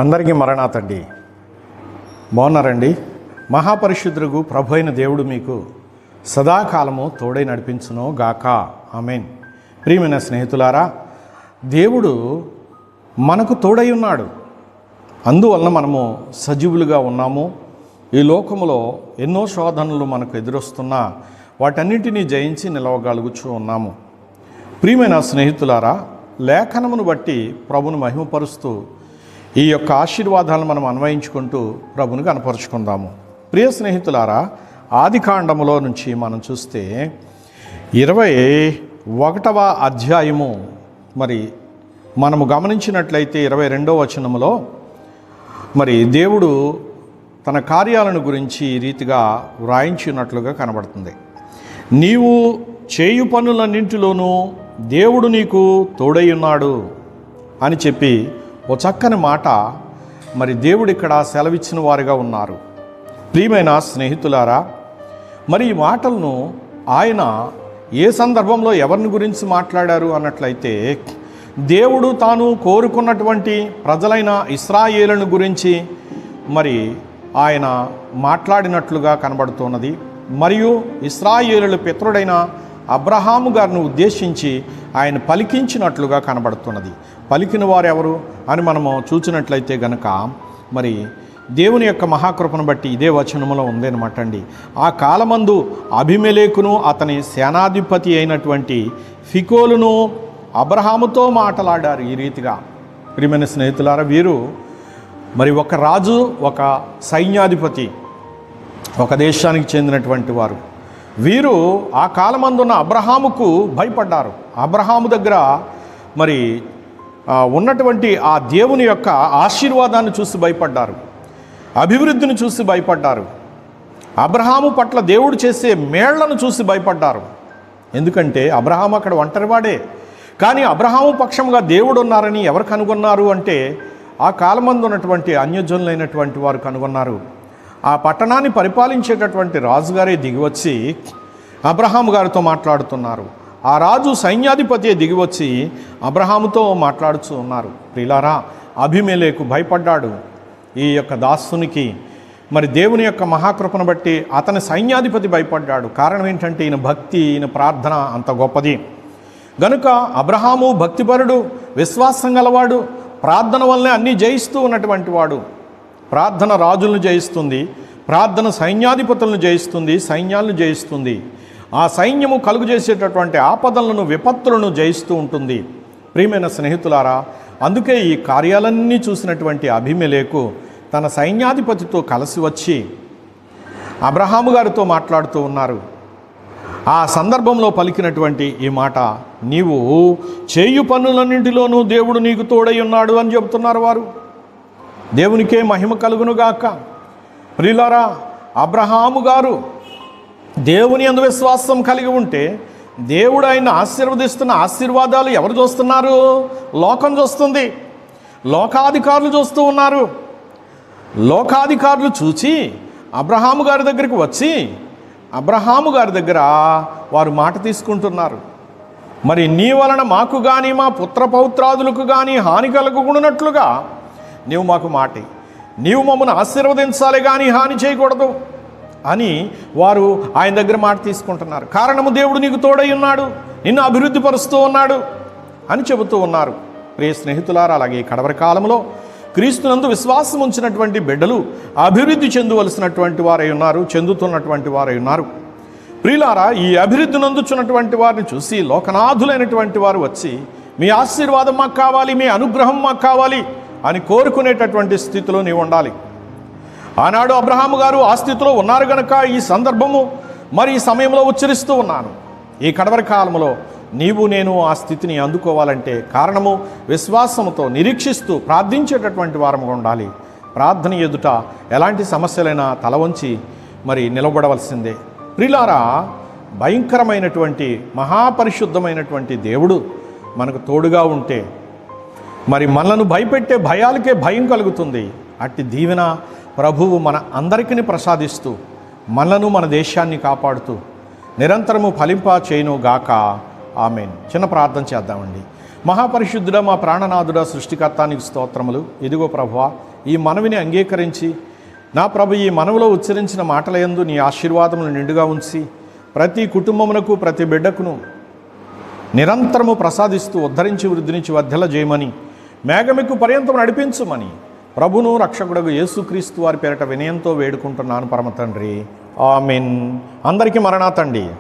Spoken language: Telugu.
అందరికీ మరణాతండి. బాగున్నారండి? మహాపరిశుద్ధుడు ప్రభు అయిన దేవుడు మీకు సదాకాలము తోడై నడిపించును గాక. ఆమేన్. ప్రియమైన స్నేహితులారా, దేవుడు మనకు తోడై ఉన్నాడు. అందువలన మనము సజీవులుగా ఉన్నాము. ఈ లోకములో ఎన్నో శోధనలు మనకు ఎదురొస్తున్నా వాటన్నింటినీ జయించి నిలవగలుగుచూ ఉన్నాము. ప్రియమైన స్నేహితులారా, లేఖనమును బట్టి ప్రభును మహిమపరుస్తూ ఈ యొక్క ఆశీర్వాదాలను మనం అన్వయించుకుంటూ ప్రభుని కనపరుచుకుందాము. ప్రియ స్నేహితులారా, ఆదికాండములో నుంచి మనం చూస్తే 21వ అధ్యాయము మరి మనము గమనించినట్లయితే 22వ వచనములో మరి దేవుడు తన కార్యాలను గురించి ఈ రీతిగా వ్రాయించినట్లుగా కనబడుతుంది. నీవు చేయు పనులన్నింటిలోనూ దేవుడు నీకు తోడై ఉన్నాడు అని చెప్పి ఓ చక్కని మాట మరి దేవుడు ఇక్కడ సెలవిచ్చిన వారుగా ఉన్నారు. ప్రియమైన స్నేహితులారా, మరి ఈ మాటలను ఆయన ఏ సందర్భంలో ఎవరిని గురించి మాట్లాడారు అన్నట్లయితే దేవుడు తాను కోరుకున్నటువంటి ప్రజలైన ఇశ్రాయేలును గురించి మరి ఆయన మాట్లాడినట్లుగా కనబడుతున్నది. మరియు ఇశ్రాయేలుల పితరుడైన అబ్రహాము గారిని ఉద్దేశించి ఆయన పలికించినట్లుగా కనబడుతున్నది. పలికిన వారు ఎవరు అని మనము చూసినట్లయితే గనక మరి దేవుని యొక్క మహాకృపను బట్టి ఇదే వచనములో ఉందన్నమాట అండి. ఆ కాలమందు అబీమెలెకును అతని సేనాధిపతి అయినటువంటి ఫికోలును అబ్రహాముతో మాట్లాడారు ఈ రీతిగా. ప్రియమైన స్నేహితులారా, వీరు మరి ఒక రాజు, ఒక సైన్యాధిపతి, ఒక దేశానికి చెందినటువంటి వారు. వీరు ఆ కాలమందున్న అబ్రహాముకు భయపడ్డారు. అబ్రహాము దగ్గర మరి ఉన్నటువంటి ఆ దేవుని యొక్క ఆశీర్వాదాన్ని చూసి భయపడ్డారు, అభివృద్ధిని చూసి భయపడ్డారు, అబ్రహాము పట్ల దేవుడు చేసే మేళ్లను చూసి భయపడ్డారు. ఎందుకంటే అబ్రహాము అక్కడ ఒంటరివాడే, కానీ అబ్రహాము పక్షంగా దేవుడు ఉన్నారని ఎవరు కనుగొన్నారు అంటే ఆ కాలమందు ఉన్నటువంటి అన్యజనులైనటువంటి వారు కనుగొన్నారు. ఆ పట్టణాన్ని పరిపాలించేటటువంటి రాజుగారే దిగివచ్చి అబ్రహాము గారితో మాట్లాడుతున్నారు. ఆ రాజు సైన్యాధిపతి దిగివచ్చి అబ్రహాముతో మాట్లాడుతూ ఉన్నారు. ప్రియులారా, అబీమెలెకు భయపడ్డాడు ఈ యొక్క దాసునికి. మరి దేవుని యొక్క మహాకృపను బట్టి అతని సైన్యాధిపతి భయపడ్డాడు. కారణం ఏంటంటే ఈయన భక్తి, ఈయన ప్రార్థన అంత గొప్పది గనుక అబ్రహాము భక్తిపరుడు, విశ్వాసం గలవాడు, ప్రార్థన వల్లనే అన్నీ జయిస్తూ ఉన్నటువంటి వాడు. ప్రార్థన రాజులను జయిస్తుంది, ప్రార్థన సైన్యాధిపతులను జయిస్తుంది, సైన్యాలను జయిస్తుంది. ఆ సైన్యము కలుగు చేసేటటువంటి ఆపదలను, విపత్తులను జయిస్తూ ఉంటుంది. ప్రియమైన స్నేహితులారా, అందుకే ఈ కార్యాలన్నీ చూసినటువంటి అబీమెలెకు తన సైన్యాధిపతితో కలిసి వచ్చి అబ్రహాము గారితో మాట్లాడుతూ ఉన్నారు. ఆ సందర్భంలో పలికినటువంటి ఈ మాట, నీవు చేయు పనులన్నింటిలోనూ దేవుడు నీకు తోడై ఉన్నాడు అని చెబుతున్నారు వారు. దేవునికే మహిమ కలుగునుగాక. ప్రియులారా, అబ్రహాము గారు దేవుని యందు విశ్వాసం కలిగి ఉంటే దేవుడు ఆయన ఆశీర్వదిస్తున్న ఆశీర్వాదాలు ఎవరు చూస్తున్నారు? లోకం చూస్తుంది, లోకాధికారులు చూస్తూ ఉన్నారు. లోకాధికారులు చూచి అబ్రహాము గారి దగ్గరికి వచ్చి అబ్రహాము గారి దగ్గర వారు మాట తీసుకుంటున్నారు. మరి నీ వలన మాకు కానీ మా పుత్రపౌత్రాదులకు కానీ హాని కలగకూడనట్లుగా నీవు మాకు మాట, నీవు మమ్మల్ని ఆశీర్వదించాలి కానీ హాని చేయకూడదు అని వారు ఆయన దగ్గర మాట తీసుకుంటున్నారు. కారణము దేవుడు నీకు తోడై ఉన్నాడు, నిన్ను అభివృద్ధి పరుస్తూ ఉన్నాడు అని చెబుతూ ఉన్నారు. ప్రియ స్నేహితులారా, అలాగే కడవరి కాలంలో క్రీస్తునందు విశ్వాసం ఉంచినటువంటి బిడ్డలు అభివృద్ధి చెందవలసినటువంటి వారై ఉన్నారు, చెందుతున్నటువంటి వారై ఉన్నారు. ప్రియులారా, ఈ అభివృద్ధి నందుచున్నటువంటి వారిని చూసి లోకనాథులైనటువంటి వారు వచ్చి మీ ఆశీర్వాదం మాకు కావాలి, మీ అనుగ్రహం మాకు కావాలి అని కోరుకునేటటువంటి స్థితిలో నీవు ఉండాలి. ఆనాడు అబ్రహాము గారు ఆ స్థితిలో ఉన్నారు గనక ఈ సందర్భము మరి ఈ సమయంలో ఉచ్చరిస్తూ ఉన్నాను. ఈ కడవరి కాలంలో నీవు నేను ఆ స్థితిని అందుకోవాలంటే కారణము విశ్వాసంతో నిరీక్షిస్తూ ప్రార్థించేటటువంటి వారముగా ఉండాలి. ప్రార్థన ఎదుట ఎలాంటి సమస్యలైనా తల వంచి మరి నిలబడవలసిందే. ప్రియులారా, భయంకరమైనటువంటి మహాపరిశుద్ధమైనటువంటి దేవుడు మనకు తోడుగా ఉంటే మరి మనలను భయపెట్టే భయాలకే భయం కలుగుతుంది. అట్టి దీవెన ప్రభువు మన అందరికీ ప్రసాదిస్తూ మనను, మన దేశాన్ని కాపాడుతూ నిరంతరము ఫలింప చేయును గాక. ఆమేన్. చిన్న ప్రార్థన చేద్దామండి. మహాపరిశుద్ధుడ, మా ప్రాణనాథుడ, సృష్టికర్త నీకు స్తోత్రములు. ఇదిగో ప్రభువా, ఈ మనవిని అంగీకరించి నా ప్రభు ఈ మనవిలో ఉచ్చరించిన మాటల యందు నీ ఆశీర్వాదములు నిండుగా ఉంచి ప్రతి కుటుంబమునకు ప్రతి బిడ్డకును నిరంతరము ప్రసాదిస్తూ ఉద్ధరించి వృద్ధినించి వర్ధల చేయమని మేఘమెక్కు పర్యంతం నడిపించుమని ప్రభును రక్షకుడగు యేసుక్రీస్తు వారి పేరట వినయంతో వేడుకుంటున్నాను పరమ తండ్రి. ఆమేన్. అందరికీ మరణాతండి.